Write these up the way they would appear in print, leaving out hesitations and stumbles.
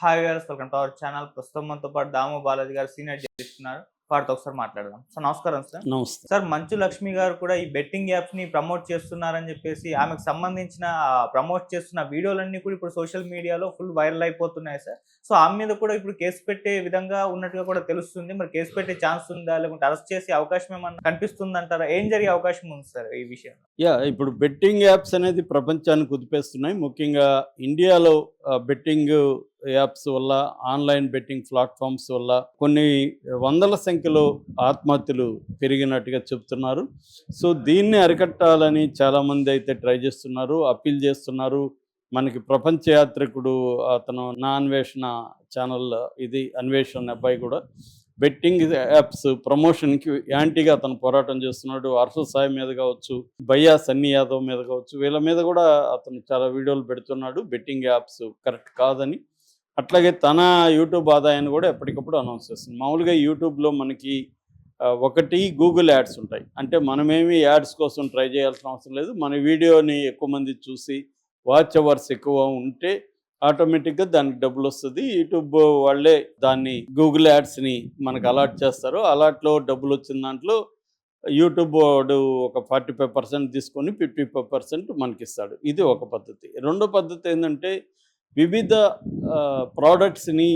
Hi viewers, welcome to our channel. ప్రస్తుతం మనతో పాటు దాము బాలాజీ గారు సీనియర్ జర్నలిస్ట్ ఉన్నారు. వారితో ఒకసారి మాట్లాడదాం. సార్ నమస్కారం సార్. నమస్తే. సార్ మంచు లక్ష్మి గారు కూడా ఈ బెట్టింగ్ యాప్స్‌ని ప్రమోట్ చేస్తున్నారని చెప్పేసి ఆమెకు సంబంధించిన ప్రమోట్ చేస్తున్న వీడియోలన్నీ కూడా ఇప్పుడు సోషల్ మీడియాలో ఫుల్ వైరల్ అయిపోతున్నాయి సార్. సో ఆమె మీద కూడా ఇప్పుడు కేసు పెట్టే విధంగా ఉన్నట్టుగా కూడా తెలుస్తుంది. మరి కేసు పెట్టే ఛాన్స్ ఉందా? లేకుంటే అరెస్ట్ చేసే అవకాశం ఏమన్నా కనిపిస్తుందంటారా? ఏం జరిగే అవకాశం ఉంది సార్ ఈ విషయంలో? ఇప్పుడు బెట్టింగ్ యాప్స్ అనేది ప్రపంచాన్ని కుదిపేస్తున్నాయి. ముఖ్యంగా ఇండియాలో బెట్టింగ్ యాప్స్ వల్ల, ఆన్లైన్ బెట్టింగ్ ప్లాట్ఫామ్స్ వల్ల కొన్ని వందల సంఖ్యలో ఆత్మహత్యలు పెరిగినట్టుగా చెప్తున్నారు. సో దీన్ని అరికట్టాలని చాలామంది అయితే ట్రై చేస్తున్నారు, అప్పీల్ చేస్తున్నారు. మనకి ప్రపంచ యాత్రికుడు అతను నా అన్వేషణ ఛానల్, ఇది అన్వేషణ అబ్బాయి కూడా బెట్టింగ్ యాప్స్ ప్రమోషన్కి యాంటీగా అతను పోరాటం చేస్తున్నాడు. హర్ష సాయి మీద కావచ్చు, భయ్యా సన్నీ యాదవ్ మీద కావచ్చు, వీళ్ళ మీద కూడా అతను చాలా వీడియోలు పెడుతున్నాడు బెట్టింగ్ యాప్స్ కరెక్ట్ కాదని. అట్లాగే తన యూట్యూబ్ ఆదాయాన్ని కూడా ఎప్పటికప్పుడు అనౌన్స్ చేస్తుంది. మామూలుగా యూట్యూబ్లో మనకి ఒకటి గూగుల్ యాడ్స్ ఉంటాయి. అంటే మనమేమి యాడ్స్ కోసం ట్రై చేయాల్సిన అవసరం లేదు. మన వీడియోని ఎక్కువ మంది చూసి వాచ్ అవర్స్ ఎక్కువ ఉంటే ఆటోమేటిక్గా దానికి డబ్బులు వస్తుంది. యూట్యూబ్ వాళ్ళే దాన్ని గూగుల్ యాడ్స్ని మనకు అలాట్ చేస్తారు. అలాట్లో డబ్బులు వచ్చిన దాంట్లో యూట్యూబ్ వాడు ఒక 45% తీసుకొని 55% మనకిస్తాడు. ఇది ఒక పద్ధతి. రెండో పద్ధతి ఏంటంటే వివిధ ప్రోడక్ట్స్ని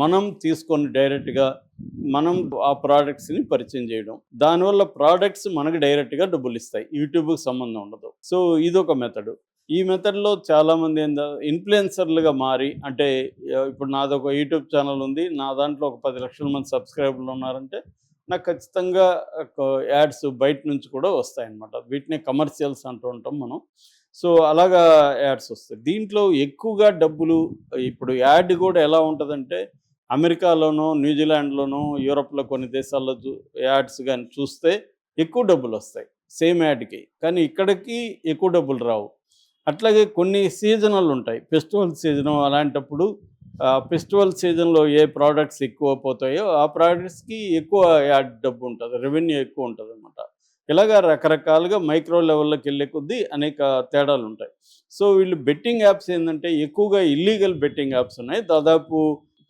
మనం తీసుకొని డైరెక్ట్గా మనం ఆ ప్రోడక్ట్స్ని పరిచయం చేయడం. దానివల్ల ప్రోడక్ట్స్ మనకు డైరెక్ట్గా డబ్బులు ఇస్తాయి, యూట్యూబ్కి సంబంధం ఉండదు. సో ఇదొక మెథడ్. ఈ మెథడ్లో చాలామంది ఇన్ఫ్లుయెన్సర్లుగా మారి, అంటే ఇప్పుడు నాదొక యూట్యూబ్ ఛానల్ ఉంది, నా దాంట్లో ఒక 10 లక్షల మంది సబ్స్క్రైబర్లు ఉన్నారంటే నాకు ఖచ్చితంగా యాడ్స్ బయట నుంచి కూడా వస్తాయన్నమాట. వీటిని కమర్షియల్స్ అంటూ ఉంటాం మనం. సో అలాగా యాడ్స్ వస్తాయి. దీంట్లో ఎక్కువగా డబ్బులు, ఇప్పుడు యాడ్ కూడా ఎలా ఉంటుందంటే అమెరికాలోనో, న్యూజిలాండ్లోనో, యూరోప్లో కొన్ని దేశాల్లో యాడ్స్ కానీ చూస్తే ఎక్కువ డబ్బులు వస్తాయి సేమ్ యాడ్కి. కానీ ఇక్కడికి ఎక్కువ డబ్బులు రావు. అట్లాగే కొన్ని సీజనల్ ఉంటాయి, ఫెస్టివల్ సీజను. అలాంటప్పుడు ఫెస్టివల్ సీజన్లో ఏ ప్రోడక్ట్స్ ఎక్కువ పోతాయో ఆ ప్రోడక్ట్స్కి ఎక్కువ యాడ్ డబ్బు ఉంటుంది, రెవెన్యూ ఎక్కువ ఉంటుంది అన్నమాట. ఇలాగా రకరకాలుగా మైక్రో లెవెల్లోకి వెళ్ళే కొద్దీ అనేక తేడాలు ఉంటాయి. సో వీళ్ళు బెట్టింగ్ యాప్స్ ఏంటంటే ఎక్కువగా ఇల్లీగల్ బెట్టింగ్ యాప్స్ ఉన్నాయి. దాదాపు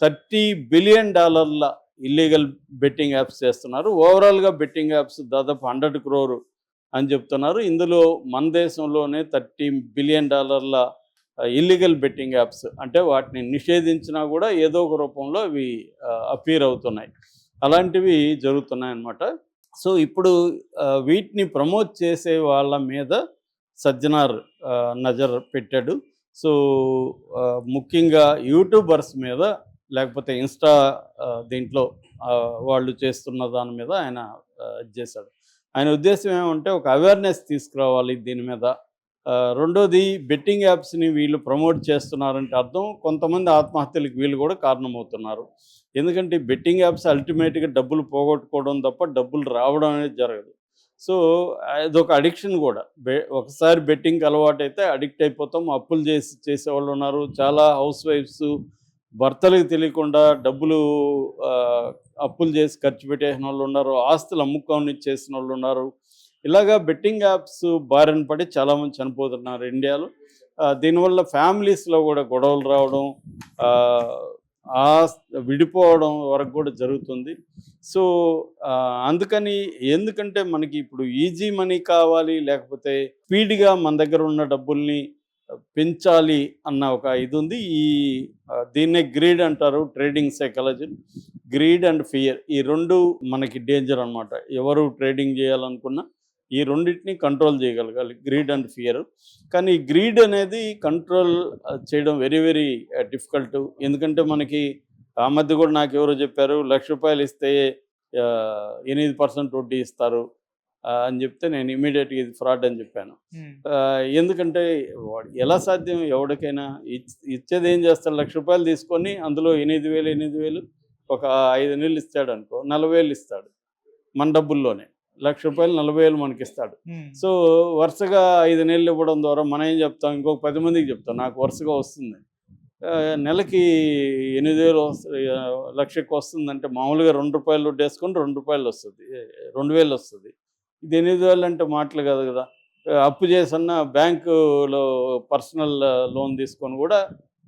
$30 బిలియన్ ఇల్లీగల్ బెట్టింగ్ యాప్స్ చేస్తున్నారు. ఓవరాల్గా బెట్టింగ్ యాప్స్ దాదాపు 100 crore అని చెప్తున్నారు. ఇందులో మన దేశంలోనే $30 బిలియన్ ఇల్లీగల్ బెట్టింగ్ యాప్స్, అంటే వాటిని నిషేధించినా కూడా ఏదో ఒక రూపంలో అవి అపీర్ అవుతున్నాయి. అలాంటివి జరుగుతున్నాయి అన్నమాట. సో ఇప్పుడు వీటిని ప్రమోట్ చేసే వాళ్ళ మీద సజ్జనార్ నజర్ పెట్టాడు. సో ముఖ్యంగా యూట్యూబర్స్ మీద, లేకపోతే ఇన్స్టా దీంట్లో వాళ్ళు చేస్తున్న దాని మీద ఆయన చేశాడు. ఆయన ఉద్దేశం ఏమంటే ఒక అవేర్నెస్ తీసుకురావాలి దీని మీద. రెండోది, బెట్టింగ్ యాప్స్ని వీళ్ళు ప్రమోట్ చేస్తున్నారంటే అర్థం కొంతమంది ఆత్మహత్యలకు వీళ్ళు కూడా కారణమవుతున్నారు. ఎందుకంటే బెట్టింగ్ యాప్స్ అల్టిమేట్గా డబ్బులు పోగొట్టుకోవడం తప్ప డబ్బులు రావడం అనేది జరగదు. సో అదొక అడిక్షన్ కూడా. ఒకసారి బెట్టింగ్కి అలవాటు అయితే అడిక్ట్ అయిపోతాం. అప్పులు చేసేవాళ్ళు ఉన్నారు. చాలా హౌస్ వైఫ్స్ భర్తలకు తెలియకుండా డబ్బులు అప్పులు చేసి ఖర్చు పెట్టేసిన వాళ్ళు ఉన్నారు. ఆస్తులు అమ్ముకొని చేసిన వాళ్ళు ఉన్నారు. ఇలాగా బెట్టింగ్ యాప్స్ బారిన పడి చాలామంది చనిపోతున్నారు ఇండియాలో. దీనివల్ల ఫ్యామిలీస్లో కూడా గొడవలు రావడం, విడిపోవడం వరకు కూడా జరుగుతుంది. సో అందుకని, ఎందుకంటే మనకి ఇప్పుడు ఈజీ మనీ కావాలి, లేకపోతే స్పీడ్గా మన దగ్గర ఉన్న డబ్బుల్ని పెంచాలి అన్న ఒక ఇది ఉంది. దీన్నే గ్రీడ్ అంటారు, trading psychology. Greed and fear, ఈ రెండు మనకి డేంజర్ అనమాట. ఎవరు ట్రేడింగ్ చేయాలనుకున్నా ఈ రెండింటిని కంట్రోల్ చేయగలగాలి, గ్రీడ్ అండ్ ఫియర్. కానీ గ్రీడ్ అనేది కంట్రోల్ చేయడం వెరీ వెరీ డిఫికల్ట్. ఎందుకంటే మనకి ఆ మధ్య కూడా నాకు ఎవరో చెప్పారు, ₹1,00,000 ఇస్తే 8% వడ్డీ ఇస్తారు అని చెప్తే నేను ఇమీడియట్గా ఇది ఫ్రాడ్ అని చెప్పాను. ఎందుకంటే ఎలా సాధ్యం? ఎవరికైనా ఇచ్చేది ఏం చేస్తాడు? ₹1,00,000 తీసుకొని అందులో 8,000 ఒక 5 నెలలు ఇస్తాడు అనుకో, 40,000 ఇస్తాడు మన డబ్బుల్లోనే. ₹1,00,000 40,000 మనకి ఇస్తాడు. సో వరుసగా 5 నెలలు ఇవ్వడం ద్వారా మనం ఏం చెప్తాం? ఇంకొక 10 మందికి చెప్తాం నాకు వరుసగా వస్తుంది, నెలకి 8,000 వస్తుంది, లక్షకి వస్తుందంటే మామూలుగా ₹2 వడ్డీ వేసుకొని ₹2 వస్తుంది, 2,000 వస్తుంది. ఇది 8,000 అంటే మాటలు కాదు కదా. అప్పు చేసన్నా బ్యాంకులో పర్సనల్ లోన్ తీసుకొని కూడా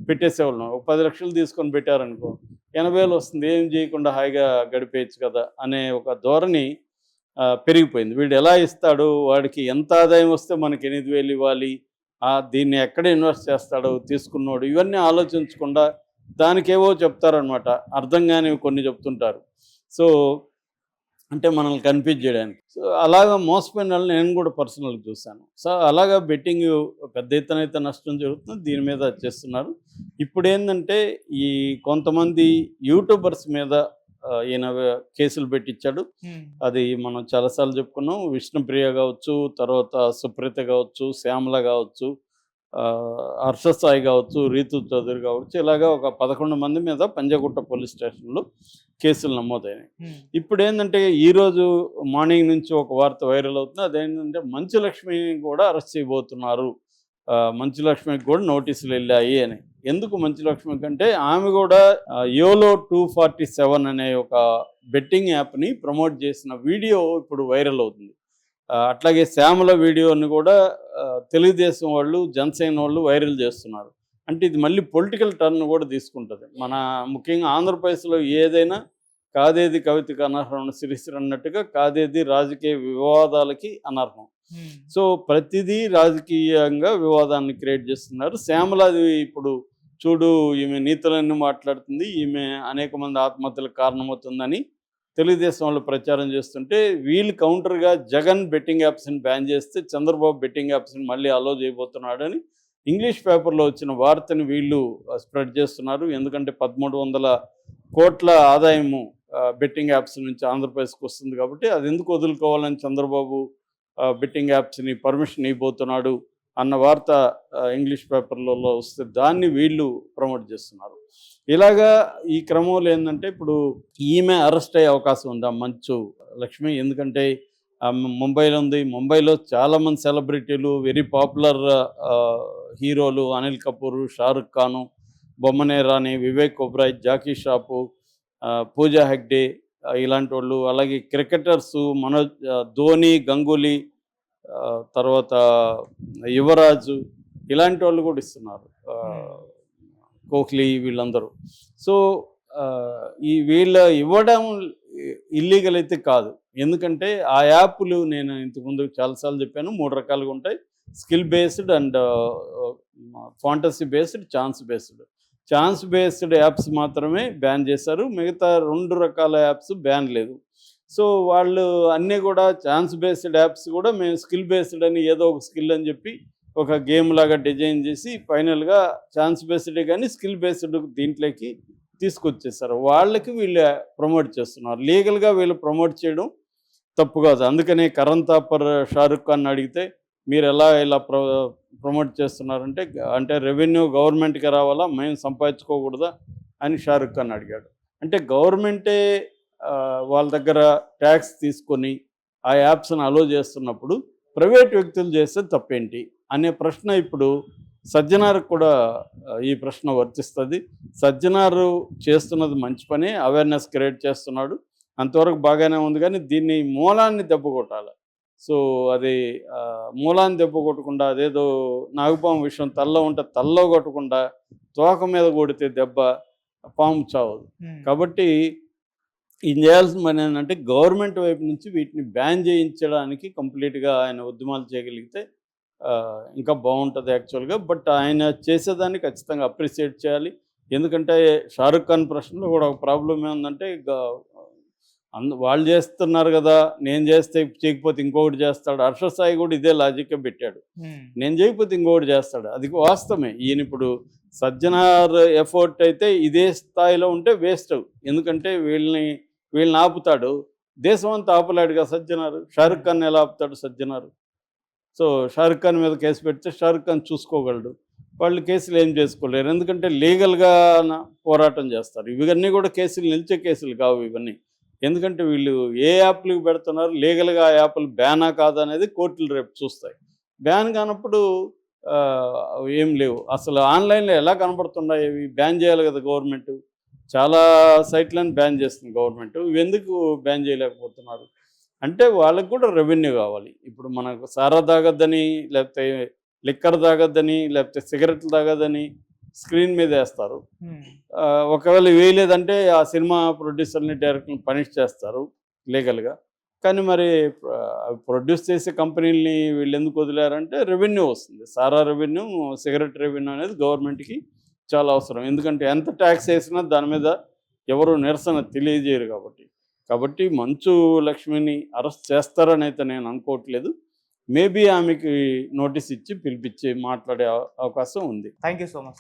పెట్టేసేవాళ్ళం. ఒక 10 లక్షలు తీసుకొని పెట్టారనుకో 80,000 వస్తుంది, ఏం చేయకుండా హాయిగా గడిపేయచ్చు కదా అనే ఒక ధోరణి పెరిగిపోయింది. వీడు ఎలా ఇస్తాడు, వాడికి ఎంత ఆదాయం వస్తే మనకి 8,000 ఇవ్వాలి, దీన్ని ఎక్కడ ఇన్వెస్ట్ చేస్తాడో తీసుకున్నోడు, ఇవన్నీ ఆలోచించకుండా దానికేవో చెప్తారనమాట. అర్థం కానివి కొన్ని చెప్తుంటారు. సో అంటే మనల్ని కన్ఫ్యూజ్ చేయడానికి. సో అలాగా మోసపోయిన వాళ్ళని నేను కూడా పర్సనల్గా చూశాను. సో అలాగా బెట్టింగ్ పెద్ద ఎత్తున అయితే నష్టం జరుగుతుంది, దీని మీద చేస్తున్నారు. ఇప్పుడు ఏంటంటే ఈ కొంతమంది యూట్యూబర్స్ మీద ఈయన కేసులు పెట్టించాడు. అది మనం చాలాసార్లు చెప్పుకున్నాం. విష్ణుప్రియ కావచ్చు, తర్వాత సుప్రీత కావచ్చు, శ్యామల కావచ్చు, హర్ష సాయి కావచ్చు, రీతు చౌదరి కావచ్చు, ఇలాగా ఒక 11 మంది మీద పంజాగుట్ట పోలీస్ స్టేషన్లో కేసులు నమోదైనాయి. ఇప్పుడు ఏంటంటే ఈరోజు మార్నింగ్ నుంచి ఒక వార్త వైరల్ అవుతుంది. అదేంటంటే మంచు లక్ష్మిని కూడా అరెస్ట్ చేయబోతున్నారు, మంచు లక్ష్మికి కూడా నోటీసులు వెళ్ళాయి అని. ఎందుకు మంచు లక్ష్మి కంటే ఆమె కూడా యోలో 247 అనే ఒక బెట్టింగ్ యాప్ని ప్రమోట్ చేసిన వీడియో ఇప్పుడు వైరల్ అవుతుంది. అట్లాగే శ్యామల వీడియోని కూడా తెలుగుదేశం వాళ్ళు, జనసేన వాళ్ళు వైరల్ చేస్తున్నారు. అంటే ఇది మళ్ళీ పొలిటికల్ టర్న్ కూడా తీసుకుంటుంది. మన ముఖ్యంగా ఆంధ్రప్రదేశ్లో ఏదైనా కాదేది కవితకి అనర్హం, సిరిసిరి అన్నట్టుగా కాదేది రాజకీయ వివాదాలకి అనర్హం. సో ప్రతిదీ రాజకీయంగా వివాదాన్ని క్రియేట్ చేస్తున్నారు. శ్యామలది ఇప్పుడు చూడు, ఈమె నీతులన్నీ మాట్లాడుతుంది, ఈమె అనేక మంది ఆత్మహత్యలకు కారణమవుతుందని తెలుగుదేశం వాళ్ళు ప్రచారం చేస్తుంటే, వీళ్ళు కౌంటర్గా జగన్ బెట్టింగ్ యాప్స్ని బ్యాన్ చేస్తే చంద్రబాబు బెట్టింగ్ యాప్స్ని మళ్ళీ అలో చేయబోతున్నాడని ఇంగ్లీష్ పేపర్లో వచ్చిన వార్తని వీళ్ళు స్ప్రెడ్ చేస్తున్నారు. ఎందుకంటే 1,300 కోట్ల ఆదాయము బెట్టింగ్ యాప్స్ నుంచి ఆంధ్రప్రదేశ్కి వస్తుంది కాబట్టి అది ఎందుకు వదులుకోవాలని చంద్రబాబు బెట్టింగ్ యాప్స్ని పర్మిషన్ ఇవ్వబోతున్నాడు అన్న వార్త ఇంగ్లీష్ పేపర్లలో వస్తే దాన్ని వీళ్ళు ప్రమోట్ చేస్తున్నారు. ఇలాగా ఈ క్రమంలో ఏంటంటే ఇప్పుడు ఈమె అరెస్ట్ అయ్యే అవకాశం ఉంది, ఆ మంచు లక్ష్మి. ఎందుకంటే ముంబైలో ఉంది. ముంబైలో చాలామంది సెలబ్రిటీలు, వెరీ పాపులర్ హీరోలు, అనిల్ కపూర్, షారుఖ్ ఖాను, బొమ్మనే రాణి, వివేక్ ఒబ్రాయ్, జాకీ షాపు, పూజా హెగ్డే, ఇలాంటి వాళ్ళు, అలాగే క్రికెటర్సు ధోని, గంగూలీ, తర్వాత యువరాజు, ఇలాంటి వాళ్ళు కూడా ఇస్తున్నారు, కోహ్లీ, వీళ్ళందరూ. సో ఈ వీళ్ళ ఇవ్వడం ఇల్లీగల్ అయితే కాదు. ఎందుకంటే ఆ యాప్లు నేను ఇంతకుముందు చాలాసార్లు చెప్పాను, 3 రకాలుగా ఉంటాయి. Skill based and fantasy based, chance based. Chance based apps మాత్రమే బ్యాన్ చేశారు, మిగతా 2 రకాల యాప్స్ బ్యాన్ లేదు. సో వాళ్ళు అన్నీ కూడా ఛాన్స్ బేస్డ్ యాప్స్ కూడా మేము స్కిల్ బేస్డ్ అని ఏదో ఒక స్కిల్ అని చెప్పి ఒక గేమ్ లాగా డిజైన్ చేసి ఫైనల్గా ఛాన్స్ బేస్డే కానీ స్కిల్ బేస్డ్ దీంట్లోకి తీసుకొచ్చేసారు. వాళ్ళకి వీళ్ళు ప్రమోట్ చేస్తున్నారు. లీగల్గా వీళ్ళు ప్రమోట్ చేయడం తప్పు కాదు. అందుకనే కరణ్ థాపర్ షారుఖ్ ఖాన్ అడిగితే మీరు ఇలా ప్రమోట్ చేస్తున్నారంటే, అంటే రెవెన్యూ గవర్నమెంట్కి రావాలా, మేము సంపాదించుకోకూడదా అని షారుఖ్ ఖాన్ అడిగాడు. అంటే గవర్నమెంటే వాళ్ళ దగ్గర ట్యాక్స్ తీసుకొని ఆ యాప్స్ని అలో చేస్తున్నప్పుడు ప్రైవేట్ వ్యక్తులు చేస్తే తప్పేంటి అనే ప్రశ్న ఇప్పుడు సజ్జనార్కు కూడా ఈ ప్రశ్న వర్తిస్తుంది. సజ్జనారు చేస్తున్నది మంచి పని, అవేర్నెస్ క్రియేట్ చేస్తున్నాడు, అంతవరకు బాగానే ఉంది. కానీ దీన్ని మూలాన్ని దెబ్బ కొట్టాలి. సో అది మూలాన్ని దెబ్బ కొట్టకుండా, అదేదో నాగుపాము విషయం తల్లో ఉంటే తల్లో కొట్టకుండా తోక మీద కొడితే దెబ్బ పాము చావదు. కాబట్టి ఇది చేయాల్సిన పని ఏంటంటే గవర్నమెంట్ వైపు నుంచి వీటిని బ్యాన్ చేయించడానికి కంప్లీట్గా ఆయన ఉద్యమాలు చేయగలిగితే ఇంకా బాగుంటుంది యాక్చువల్గా. బట్ ఆయన చేసేదాన్ని ఖచ్చితంగా అప్రిషియేట్ చేయాలి. ఎందుకంటే షారుఖ్ ఖాన్ ప్రశ్నలో కూడా ఒక ప్రాబ్లం ఏముందంటే, వాళ్ళు చేస్తున్నారు కదా, నేను చేస్తే చేయకపోతే ఇంకొకటి చేస్తాడు. హర్ష సాయి కూడా ఇదే లాజిక్గా పెట్టాడు, నేను చేయకపోతే ఇంకొకటి చేస్తాడు. అది వాస్తవమే. ఈయన ఇప్పుడు సజ్జనార్ ఎఫర్ట్ అయితే ఇదే స్థాయిలో ఉంటే వేస్ట్. ఎందుకంటే వీళ్ళని ఆపుతాడు, దేశం అంతా ఆపలేడుగా సజ్జనారు. షారుఖ్ ఖాన్ ఎలా ఆపుతాడు సజ్జనారు? సో షారుఖ్ ఖాన్ మీద కేసు పెడితే షారుఖ్ ఖాన్ చూసుకోగలడు, వాళ్ళు కేసులు ఏం చేసుకోలేరు. ఎందుకంటే లీగల్గా పోరాటం చేస్తారు. ఇవన్నీ కూడా కేసులు నిలిచే కేసులు కావు ఇవన్నీ. ఎందుకంటే వీళ్ళు ఏ యాప్లకు పెడుతున్నారు, లీగల్గా ఆ యాప్లు బ్యానా కాదా అనేది కోర్టులు రేపు చూస్తాయి. బ్యాన్ కానప్పుడు ఏం లేవు. అసలు ఆన్లైన్లో ఎలా కనబడుతున్నాయి ఇవి? బ్యాన్ చేయాలి కదా గవర్నమెంట్. చాలా సైట్లను బ్యాన్ చేస్తుంది గవర్నమెంట్. ఇవి ఎందుకు బ్యాన్ చేయలేకపోతున్నారు అంటే వాళ్ళకు కూడా రెవెన్యూ కావాలి. ఇప్పుడు మనకు సారా తాగొద్దని, లేకపోతే లిక్కర్ తాగొద్దని, లేకపోతే సిగరెట్లు తాగొద్దని, స్క్రీన్ మీద వేస్తారు. ఒకవేళ వేయలేదంటే ఆ సినిమా ప్రొడ్యూసర్ని డైరెక్టర్ని పనిష్ చేస్తారు లీగల్గా. కానీ మరి ప్రొడ్యూస్ చేసే కంపెనీలని వీళ్ళు ఎందుకు వదిలేరంటే రెవెన్యూ వస్తుంది. సారా రెవెన్యూ, సిగరెట్ రెవెన్యూ అనేది గవర్నమెంట్కి చాలా అవసరం. ఎందుకంటే ఎంత ట్యాక్స్ వేసినా దాని మీద ఎవరు నిరసన తెలియజేయరు కాబట్టి మంచు లక్ష్మిని అరెస్ట్ చేస్తారని అయితే నేను అనుకోవట్లేదు. మేబీ ఆమెకి నోటీస్ ఇచ్చి పిలిపించి మాట్లాడే అవకాశం ఉంది. Thank you so much.